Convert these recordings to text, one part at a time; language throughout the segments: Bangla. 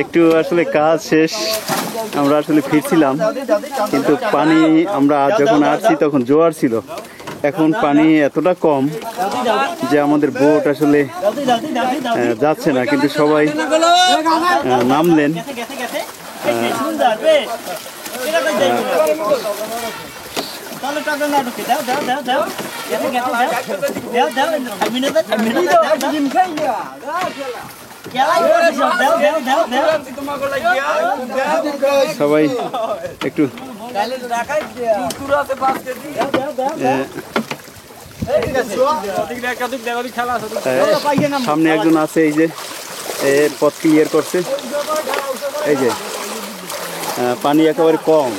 একটু আসলে কাজ শেষ, আমরা আসলে ফিরছিলাম, কিন্তু পানি আমরা যখন আসছি তখন জোয়ার ছিল, এখন পানি এতটা কম যে আমাদের বোট আসলে যাচ্ছে না, কিন্তু সবাই নামলেন। সবাই একটু সামনে একজন আছে, এই যে পথ ক্লিয়ার করছে, এই যে পানি একেবারে কম,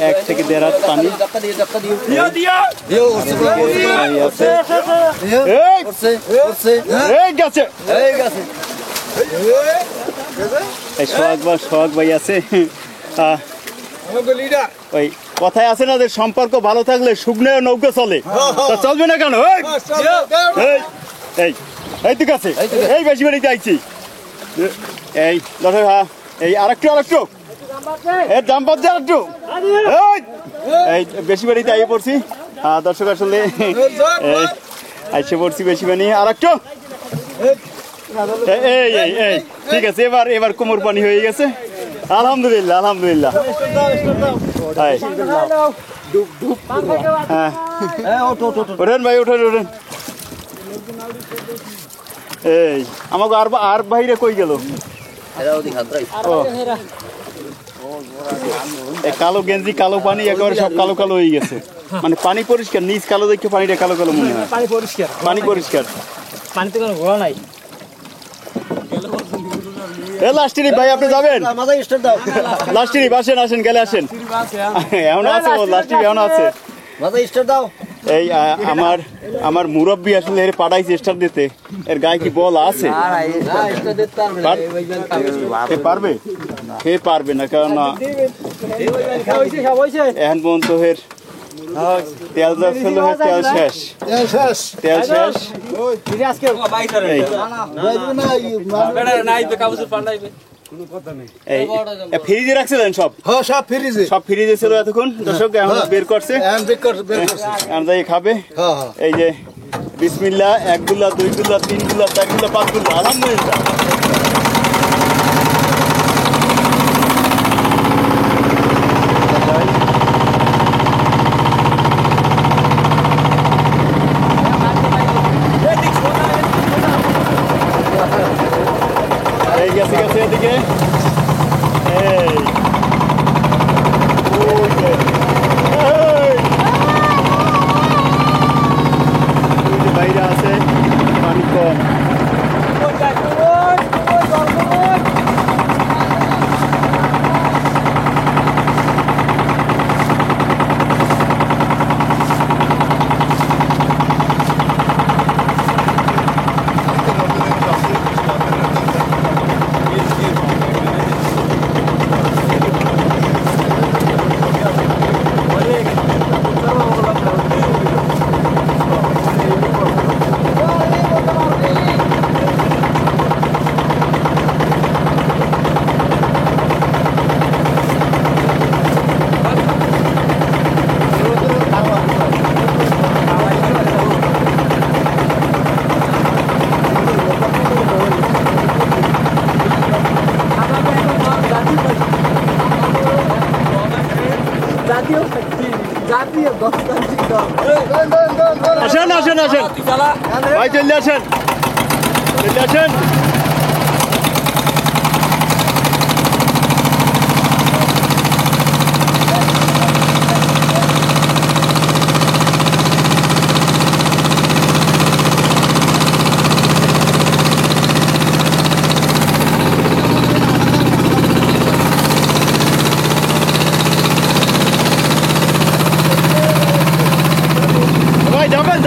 এক থেকে দেড় হাত পানি। সোহাগ ভাই আছে, ওই কথায় আছে না যে সম্পর্ক ভালো থাকলে শুকনো নৌকা চলে, তা চলবে না কেন? এই ঠিক আছে, এই বেশি বেড়িতে আইছি, এই দর্শক এই আরেকটু এর দাম পাচ্ছে আরেকটু, এই বেশি বাড়িতে আইয়ে পড়ছি দর্শক, আসলে আইসে পড়ছি বেশি বানি, আরেকটু এই ঠিক আছে, এবার কোমর পানি হয়ে গেছে, আলহামদুলিল্লাহ আলহামদুলিল্লাহ। ওঠেন ভাই, ওঠেন। এই আমাকে আর বাইরে কই গেল? কালো গেঞ্জি, কালো পানি, একেবারে সব কালো কালো হয়ে গেছে, মানে পানি পরিষ্কার, নিচ কালো দেখে পানিটা কালো কালো মনে হয়। পানি পরিষ্কার, পানিতে কোনো ঘোড়া নাই। লাস্টিরি ভাই আপনি যাবেন? লাস্টিরি আসেন গেলে আসেন, এমন আছে লাস্টিরি, এমন আছে। এই আমার মুরব্বী আসলে এর পাঠাইছে স্টার দিতে, এর গায়ে কি বল আছে? পারবে? কে পারবে না, কারণ এখন পর্যন্ত এর তেল যাচ্ছিল, তেল শেষ। ফ্রিজে রাখছিলেন? সব ফ্রিজে ছিল এতক্ষণ, দর্শক এখন বের করছে, খাবে। এই যে বিসমিল্লাহ, 1 গুলা, 2 গুলা, 3 গুলা, 4 গুলা, 5 গুলা, আলহামদুলিল্লাহ। গেছে এদিকে, বাইরে আছে, পানি কম। আসেন ভাই, চলে আসেন।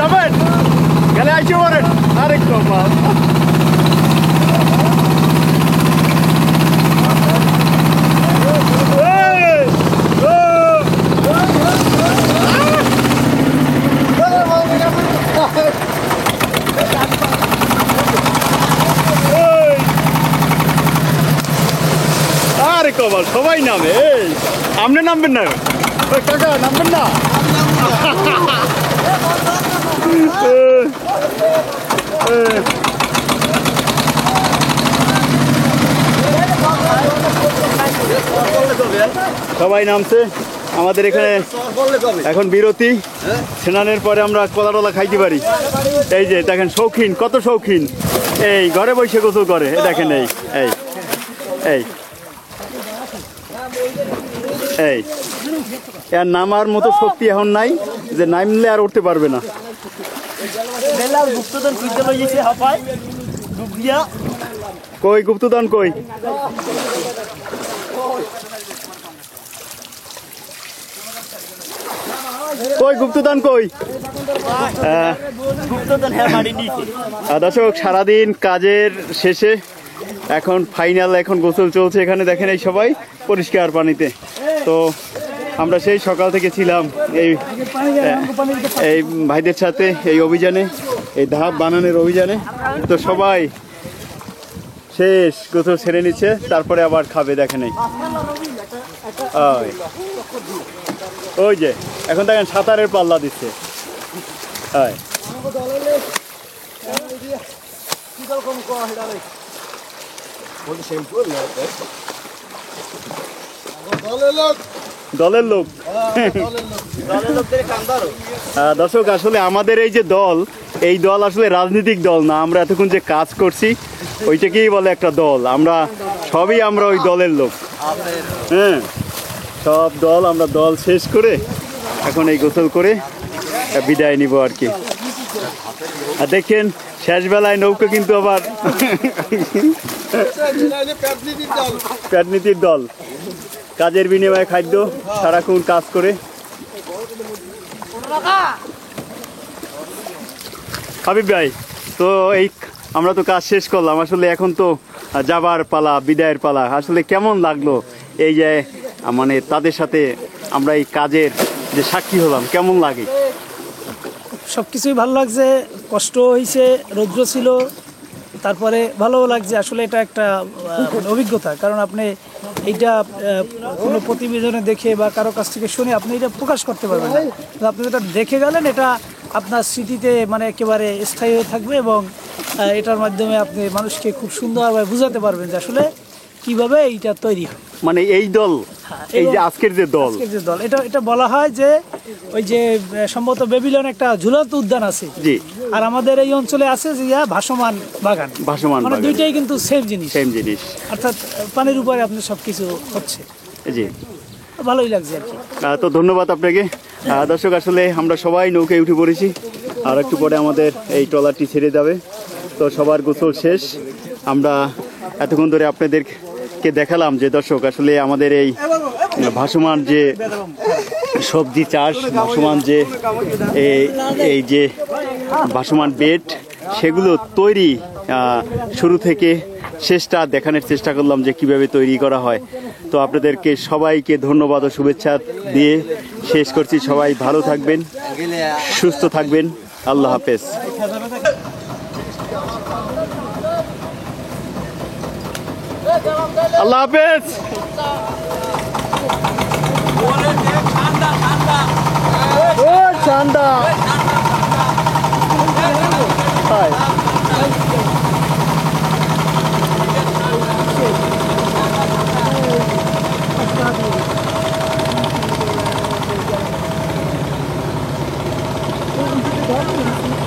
যাবেন গেলে আইসে পড়েন, আরেক কমাল। সবাই নামে। এই আপনি নামবেন না? ওই কাকা নামবেন না? সবাই নামছে আমাদের এখানে। এখন বিরতি, স্নানের পরে আমরা কলা টলা খাইতে পারি। এই যে দেখেন শৌখিন, কত শৌখিন, এই ঘরে বসে গোসল করে। এই দেখেন, এই এই এই এই এর নামার মতো শক্তি এখন নাই, যে নামলে আর উঠতে পারবে না। কই গুপ্তদান কই? কই গুপ্তদান কই? দর্শক, সারাদিন কাজের শেষে এখন ফাইনাল, এখন গোসল চলছে এখানে। দেখেন এই সবাই পরিষ্কার পানিতে। তো আমরা সেই সকাল থেকে ছিলাম এই ভাইদের সাথে এই অভিযানে, এই ধাপ বানানোর অভিযানে। তো সবাই শেষ গোসল ছেড়ে নিচ্ছে, তারপরে আবার খাবে। দেখেন ওই যে এখন দেখেন সাঁতারের পাল্লা দিচ্ছে। দলের লোক। দর্শক, আসলে আমাদের এই যে দল, এই দল আসলে রাজনৈতিক দল না। আমরা এতক্ষণ যে কাজ করছি ওইটাকেই বলে একটা দল। আমরা সবই আমরা ওই দলের লোক। হ্যাঁ, সব দল, আমরা দল শেষ করে এখন এই গোসল করে বিদায় নিব আর কি। আর দেখেন শেষ বেলায় নৌকা কিন্তু আবার প্যাটনীতির দল, কাজের বিনিময়ে খাদ্য, সারাক্ষণ কাজ করে। হাবিব ভাই, তো এই আমরা তো কাজ শেষ করলাম, আসলে এখন তো যাবার পালা, বিদায়ের পালা। আসলে কেমন লাগলো এই যে মানে তাদের সাথে আমরা এই কাজের যে সাক্ষী হলাম, কেমন লাগে? সবকিছুই ভালো লাগছে। কষ্ট হয়েছে, রৌদ্র ছিল, তারপরে ভালোও লাগছে। আসলে এটা একটা অভিজ্ঞতা, কারণ আপনি এইটা কোনো প্রতিবেদনে দেখে বা কারো কাছ থেকে শুনে আপনি এটা প্রকাশ করতে পারবেন না। আপনি যেটা দেখে গেলেন, এটা আপনার স্মৃতিতে মানে একেবারে স্থায়ী হয়ে থাকবে, এবং এটার মাধ্যমে আপনি মানুষকে খুব সুন্দরভাবে বোঝাতে পারবেন যে আসলে কিভাবে এইটা তৈরি হয়। মানে এই দল, এই যে আজকের যে দল, এটা বলা হয় যে ওই যে সম্ভবত বেবিলন একটা ঝুলন্ত উদ্যান আছে, জি, আর আমাদের এই অঞ্চলে আছে যে ভাসমান বাগান। মানে দুইটাই কিন্তু সেম জিনিস, অর্থাৎ পানির উপরে আপনি সবকিছু হচ্ছে। জি, ভালোই লাগছে আর কি। তো ধন্যবাদ আপনাকে। দর্শক, আসলে আমরা সবাই নৌকায় উঠে পড়েছি, আর একটু পরে আমাদের এই ট্রলারটি ছেড়ে যাবে। তো সবার গোসল শেষ। আমরা এতক্ষণ ধরে আপনাদেরকে দেখালাম যে দর্শক, আসলে আমাদের এই ভাসমান যে সবজি চাষ, ভাসমান যে এই যে ভাসমান বেড, সেগুলো তৈরি শুরু থেকে শেষটা দেখানোর চেষ্টা করলাম যে কিভাবে তৈরি করা হয়। তো আপনাদেরকে সবাইকে ধন্যবাদ ও শুভেচ্ছা দিয়ে শেষ করছি। সবাই ভালো থাকবেন, সুস্থ থাকবেন। আল্লাহ হাফেজ। আল্লাহ হাফেজ। ঠান্ডা ধর